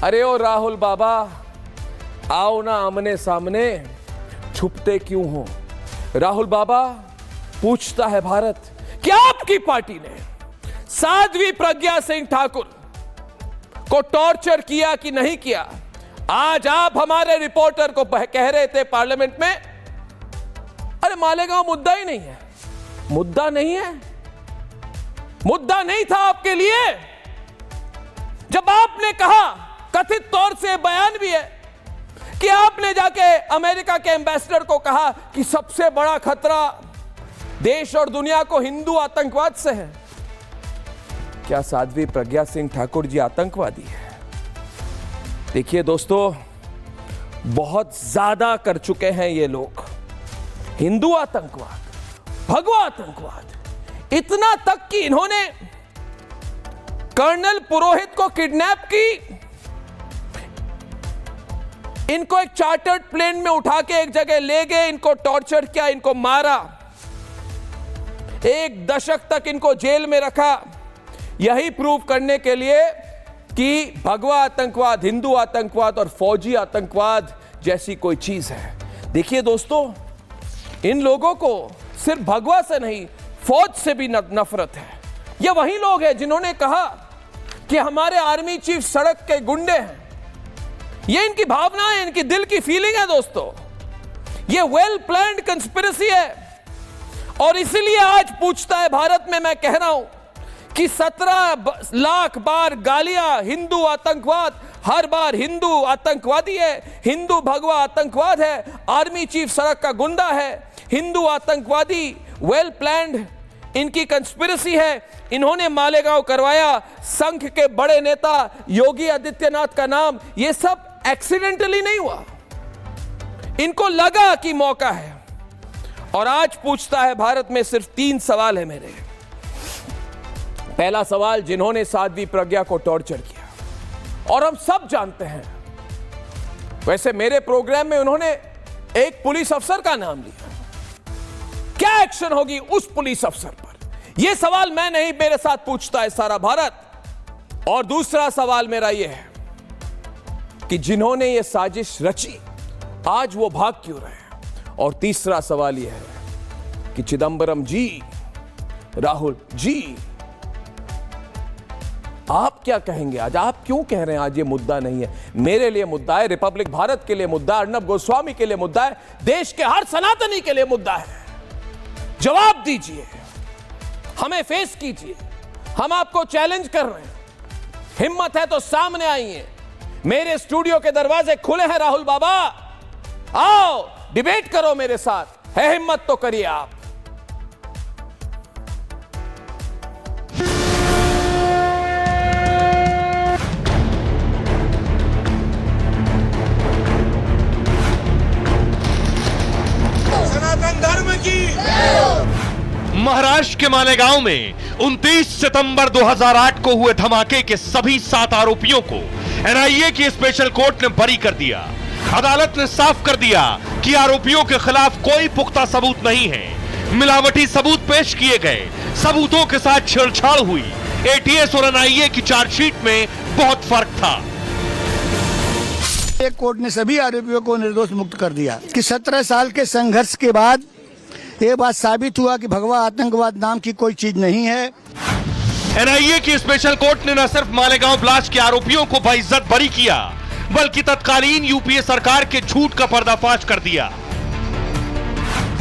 अरे ओ राहुल बाबा, आओ ना आमने सामने, छुपते क्यों हो? राहुल बाबा, पूछता है भारत, क्या आपकी पार्टी ने साध्वी प्रज्ञा सिंह ठाकुर को टॉर्चर किया कि नहीं किया? आज आप हमारे रिपोर्टर को कह रहे थे पार्लियामेंट में, अरे मालेगांव मुद्दा ही नहीं है। मुद्दा नहीं है, मुद्दा नहीं था आपके लिए। जब आपने कहा, कथित तौर से बयान भी है कि आपने जाके अमेरिका के एम्बेसडर को कहा कि सबसे बड़ा खतरा देश और दुनिया को हिंदू आतंकवाद से है। क्या साध्वी प्रज्ञा सिंह ठाकुर जी आतंकवादी है? देखिए दोस्तों, बहुत ज्यादा कर चुके हैं ये लोग। हिंदू आतंकवाद, भगवा आतंकवाद, इतना तक कि इन्होंने कर्नल पुरोहित को किडनैप की, इनको एक चार्टर्ड प्लेन में उठा के एक जगह ले गए, इनको टॉर्चर किया, इनको मारा, 1 दशक तक इनको जेल में रखा, यही प्रूव करने के लिए कि भगवा आतंकवाद, हिंदू आतंकवाद और फौजी आतंकवाद जैसी कोई चीज है। देखिए दोस्तों, इन लोगों को सिर्फ भगवा से नहीं, फौज से भी नफरत है। ये वही लोग हैं जिन्होंने कहा कि हमारे आर्मी चीफ सड़क के गुंडे हैं। ये इनकी भावना है, इनकी दिल की फीलिंग है दोस्तों। ये वेल प्लान्ड कंस्पिरेसी है। और इसीलिए आज पूछता है भारत में, मैं कह रहा हूं कि 17 लाख बार गालियां हिंदू आतंकवाद, हर बार हिंदू आतंकवादी है, हिंदू भगवा आतंकवाद है, आर्मी चीफ सड़क का गुंडा है, हिंदू आतंकवादी, वेल प्लान्ड इनकी कंस्पिरेसी है। इन्होंने मालेगांव करवाया, संघ के बड़े नेता योगी आदित्यनाथ का नाम, यह सब एक्सीडेंटली नहीं हुआ, इनको लगा कि मौका है। और आज पूछता है भारत में, सिर्फ 3 सवाल है मेरे। पहला सवाल, जिन्होंने साध्वी प्रज्ञा को टॉर्चर किया, और हम सब जानते हैं, वैसे मेरे प्रोग्राम में उन्होंने एक पुलिस अफसर का नाम लिया, क्या एक्शन होगी उस पुलिस अफसर पर? यह सवाल मैं नहीं, मेरे साथ पूछता है सारा भारत। और दूसरा सवाल मेरा यह है कि जिन्होंने यह साजिश रची, आज वो भाग क्यों रहे हैं? और तीसरा सवाल यह है कि चिदंबरम जी, राहुल जी, आप क्या कहेंगे आज? आप क्यों कह रहे हैं आज ये मुद्दा नहीं है? मेरे लिए मुद्दा है, रिपब्लिक भारत के लिए मुद्दा है, अर्नब गोस्वामी के लिए मुद्दा है, देश के हर सनातनी के लिए मुद्दा है। जवाब दीजिए, हमें फेस कीजिए, हम आपको चैलेंज कर रहे हैं। हिम्मत है तो सामने आइए, मेरे स्टूडियो के दरवाजे खुले हैं। राहुल बाबा, आओ डिबेट करो मेरे साथ, है हिम्मत तो करिए आप। महाराष्ट्र के मालेगांव में 29 सितंबर 2008 को हुए धमाके के सभी 7 आरोपियों को एनआईए की स्पेशल कोर्ट ने बरी कर दिया। अदालत ने साफ कर दिया कि आरोपियों के खिलाफ कोई पुख्ता सबूत नहीं है। मिलावटी सबूत पेश किए गए, सबूतों के साथ छेड़छाड़ हुई। एटीएस और एनआईए की चार्जशीट में बहुत फर्क था। एक कोर्ट ने सभी आरोपियों को निर्दोष मुक्त कर दिया कि 17 साल के संघर्ष के बाद ये बात साबित हुआ कि भगवा आतंकवाद नाम की कोई चीज नहीं है। एनआईए की स्पेशल कोर्ट ने न सिर्फ मालेगांव ब्लास्ट के आरोपियों को बाइज्जत बरी किया, बल्कि तत्कालीन यूपीए सरकार के झूठ का पर्दाफाश कर दिया।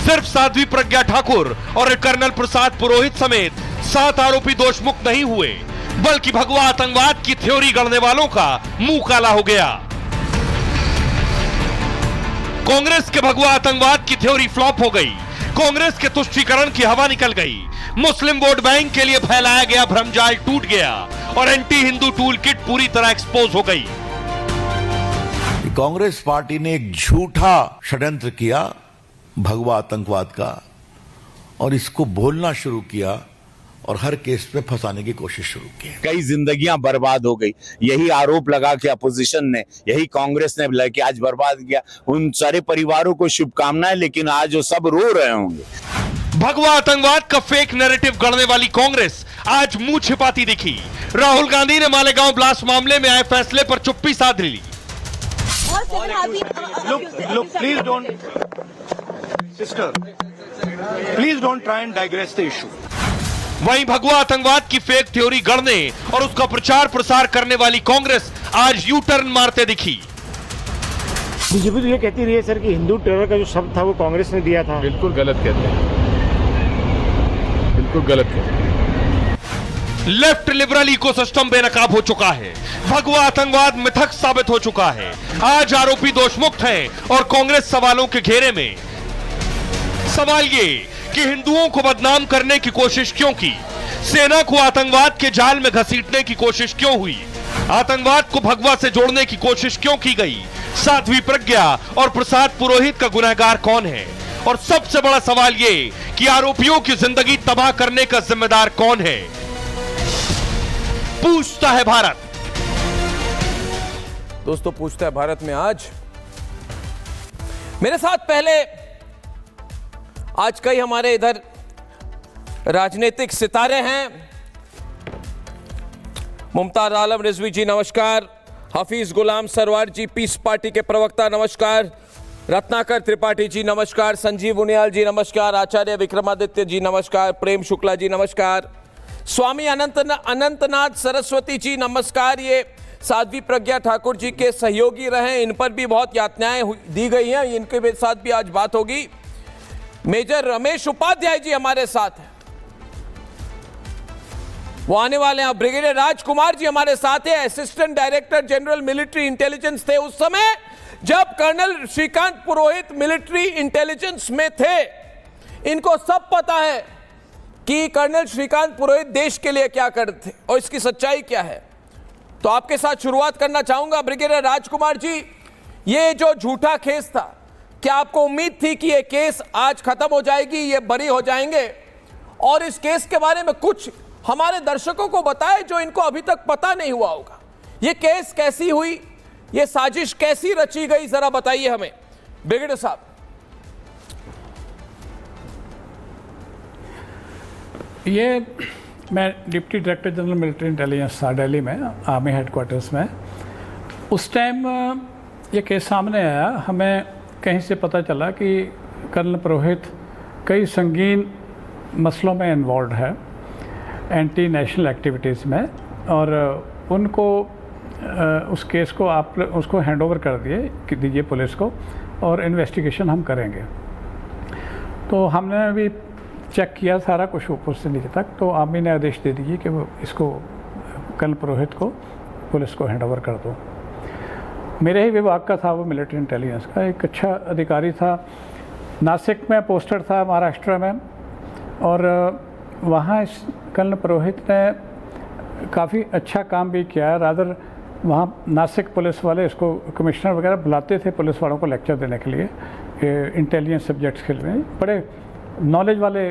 सिर्फ साध्वी प्रज्ञा ठाकुर और कर्नल प्रसाद पुरोहित समेत 7 आरोपी दोषमुक्त नहीं हुए, बल्कि भगवा आतंकवाद की थ्योरी गढ़ने वालों का मुंह काला हो गया। कांग्रेस के भगवा आतंकवाद की थ्योरी फ्लॉप हो गई, कांग्रेस के तुष्टीकरण की हवा निकल गई, मुस्लिम वोट बैंक के लिए फैलाया गया भ्रमजाल टूट गया और एंटी हिंदू टूल किट पूरी तरह एक्सपोज हो गई। कांग्रेस पार्टी ने एक झूठा षड्यंत्र किया भगवा आतंकवाद का, और इसको बोलना शुरू किया और हर केस पे फंसाने की कोशिश शुरू की। कई जिंदगियां बर्बाद हो गई, यही आरोप लगा के अपोजिशन ने, यही कांग्रेस ने लगा के आज बर्बाद किया। उन सारे परिवारों को शुभकामनाएं, लेकिन आज वो सब रो रहे होंगे। भगवा आतंकवाद का फेक नैरेटिव गढ़ने वाली कांग्रेस आज मुंह छिपाती दिखी। राहुल गांधी ने मालेगांव ब्लास्ट मामले में आए फैसले पर चुप्पी साध ली। Look, please don't, sister, please don't try and digress the issue. वहीं भगवा आतंकवाद की फेक थ्योरी गढ़ने और उसका प्रचार प्रसार करने वाली कांग्रेस आज यू टर्न मारते दिखी। बीजेपी तो ये कहती रही है सर कि हिंदू टेरर का जो शब्द था वो कांग्रेस ने दिया था। बिल्कुल गलत कहते हैं, बिल्कुल गलत कहते हैं। लेफ्ट लिबरल इकोसिस्टम बेनकाब हो चुका है। भगवा आतंकवाद मिथक साबित हो चुका है। आज आरोपी दोषमुक्त हैं और कांग्रेस सवालों के घेरे में। सवाल ये कि हिंदुओं को बदनाम करने की कोशिश क्यों की, सेना को आतंकवाद के जाल में घसीटने की कोशिश क्यों हुई, आतंकवाद को भगवा से जोड़ने की कोशिश क्यों की गई, साध्वी प्रज्ञा और प्रसाद पुरोहित का गुनहगार कौन है, और सबसे बड़ा सवाल ये कि आरोपियों की जिंदगी तबाह करने का जिम्मेदार कौन है, पूछता है भारत। दोस्तों, पूछता है भारत में आज मेरे साथ पहले आज कई हमारे इधर राजनीतिक सितारे हैं। मुमताज आलम रिजवी जी नमस्कार, हफीज गुलाम सरवार जी पीस पार्टी के प्रवक्ता नमस्कार, रत्नाकर त्रिपाठी जी नमस्कार, संजीव उनियाल जी नमस्कार, आचार्य विक्रमादित्य जी नमस्कार, प्रेम शुक्ला जी नमस्कार, स्वामी अनंतनाथ सरस्वती जी नमस्कार। ये साध्वी प्रज्ञा ठाकुर जी के सहयोगी रहे, इन पर भी बहुत यातनाएं दी गई हैं, इनके साथ भी आज बात होगी। मेजर रमेश उपाध्याय जी हमारे साथ हैं, वो आने वाले हैं। ब्रिगेडियर राजकुमार जी हमारे साथ हैं, assistant director general military intelligence थे उस समय जब कर्नल श्रीकांत पुरोहित मिलिट्री इंटेलिजेंस में थे। इनको सब पता है कि कर्नल श्रीकांत पुरोहित देश के लिए क्या करते थे और इसकी सच्चाई क्या है। तो आपके साथ शुरुआत करना चाहूंगा ब्रिगेडियर राजकुमार जी, ये जो झूठा केस था, क्या आपको उम्मीद थी कि ये केस आज खत्म हो जाएगी, ये बरी हो जाएंगे? और इस केस के बारे में कुछ हमारे दर्शकों को बताएं जो इनको अभी तक पता नहीं हुआ होगा। ये केस कैसी हुई, ये साजिश कैसी रची गई, जरा बताइए हमें ब्रिगेडियर साहब। ये मैं deputy director general military intelligence था दिल्ली में, आर्मी हेडक्वार्टर्स में। उस टाइम ये केस सामने आया, हमें कहीं से पता चला कि कर्नल पुरोहित कई संगीन मसलों में इन्वॉल्व है, एंटी नेशनल एक्टिविटीज़ में, और उनको उस केस को आप उसको हैंडओवर कर दीजिए पुलिस को, और इन्वेस्टिगेशन हम करेंगे। तो हमने भी चेक किया सारा कुछ ऊपर से नीचे तक, तो आर्मी ने आदेश दे दिए कि वो इसको कर्नल पुरोहित को पुलिस को हैंडओवर कर दो। मेरे ही विभाग का था वो, मिलिट्री इंटेलिजेंस का एक अच्छा अधिकारी था, नासिक में पोस्टेड था महाराष्ट्र में, और वहाँ इस कर्नल पुरोहित ने काफ़ी अच्छा काम भी किया है। रादर वहाँ नासिक पुलिस वाले इसको कमिश्नर वगैरह बुलाते थे पुलिस वालों को लेक्चर देने के लिए, इंटेलिजेंस सब्जेक्ट्स के लिए। बड़े नॉलेज वाले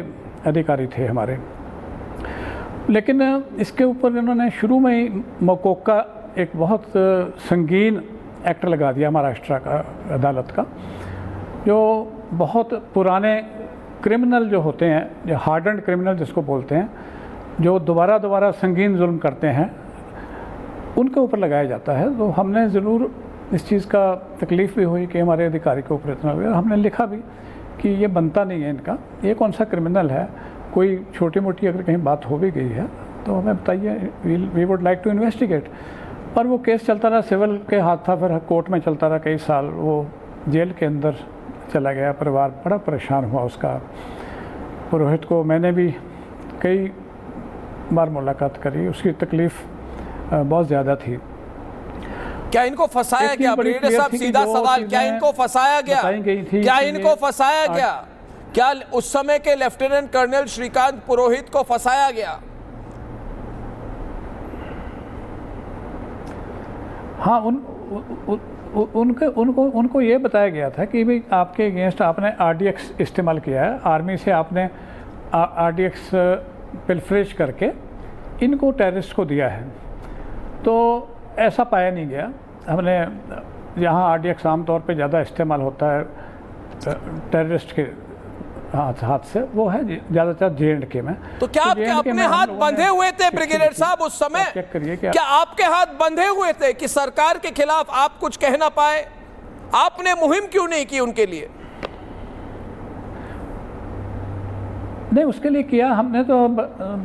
अधिकारी थे हमारे। लेकिन इसके ऊपर इन्होंने शुरू में ही मकोका एक बहुत संगीन एक्ट लगा दिया महाराष्ट्र का अदालत का, जो बहुत पुराने क्रिमिनल जो होते हैं, जो हार्डन्ड क्रिमिनल जिसको बोलते हैं, जो दोबारा संगीन जुल्म करते हैं, उनके ऊपर लगाया जाता है। तो हमने ज़रूर इस चीज़ का तकलीफ़ भी हुई कि हमारे अधिकारी के ऊपर इतना हुआ। हमने लिखा भी कि ये बनता नहीं है इनका, ये कौन सा क्रिमिनल है, कोई छोटी मोटी अगर कहीं बात हो भी गई है तो हमें बताइए, we would like to investigate. और वो केस चलता रहा, सिविल के हाथ था, फिर कोर्ट में चलता रहा कई साल, वो जेल के अंदर चला गया। परिवार बड़ा परेशान हुआ उसका। पुरोहित को मैंने भी कई बार मुलाकात करी, उसकी तकलीफ़ बहुत ज़्यादा थी। क्या इनको फंसाया गया ब्रिगेडियर साहब? सीधा सवाल, क्या इनको फंसाया गया? क्या इनको फंसाया गया? क्या उस समय के लेफ्टिनेंट कर्नल श्रीकांत पुरोहित को फंसाया गया? हाँ, उनको ये बताया गया था कि भाई आपके अगेंस्ट आपने आरडीएक्स इस्तेमाल किया है, आर्मी से आपने आरडीएक्स पिलफरेज करके इनको टेररिस्ट को दिया है। तो ऐसा पाया नहीं गया। हमने जहाँ आरडीएक्स आमतौर पे ज़्यादा इस्तेमाल होता है टेररिस्ट के हाथ से, वो है ज़्यादातर J&K में। तो क्या आपके J&K अपने में हम हाथ लोगों बंधे ने हुए थे ब्रिगेडियर साहब उस समय? चेक करिए क्या आपके हाथ बंधे हुए थे कि सरकार के खिलाफ आप कुछ कह ना पाए? आपने मुहिम क्यों नहीं की उनके लिए? नहीं, उसके लिए किया हमने तो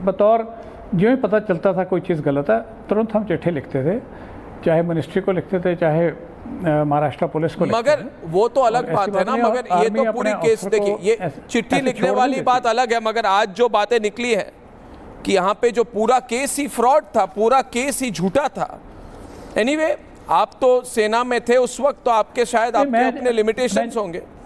बतौर जो ही पता चलता था कोई चीज़ गलत है तुरंत हम चिट्ठी लिखते थे, चाहे मिनिस्ट्री को लिखते थे, चाहे महाराष्ट्र पुलिस को लिखते मगर थे। वो तो अलग बात है ना, मगर ये तो पूरी केस देखिए, ये चिट्ठी लिखने वाली बात अलग है, मगर आज जो बातें निकली है कि यहाँ पे जो पूरा केस ही फ्रॉड था, पूरा केस ही झूठा था। एनीवे, आप तो सेना में थे उस वक्त, तो आपके शायद आपके अपने लिमिटेशंस होंगे।